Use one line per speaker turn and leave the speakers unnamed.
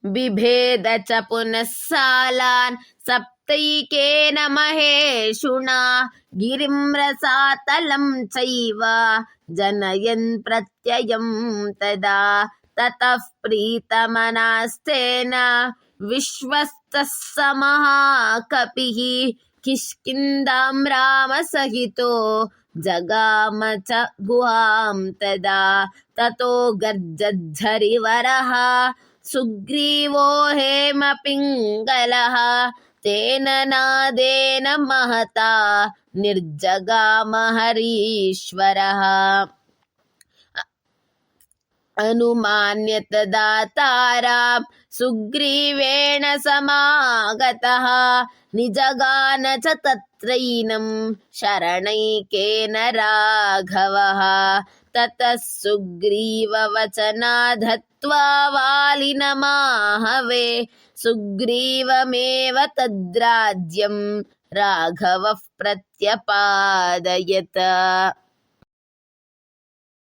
बिभेद च पुनः सालान् सप्तैकेन महेषुणा गिरिं रसातलं चैव जनयन् प्रत्ययं तदा ततः प्रीतमनास्तेन विश्वस्तः स महाकपिः किष्किन्धां रामसहितो जगाम च गुहां तदा ततो गर्जद्धरिवरः सुग्रीवो हेमपिङ्गलः तेन नादेन महता निर्जगाम हरीश्वरः अनुमान्य तदा तारां सुग्रीवेण समागतः निजगान च तत्रैनं शरणैकेन राघवः ततः सुग्रीववचनाधत्वा वालिनमाहवे सुग्रीवमेव तद्राज्यं राघवः प्रत्यपादयत्।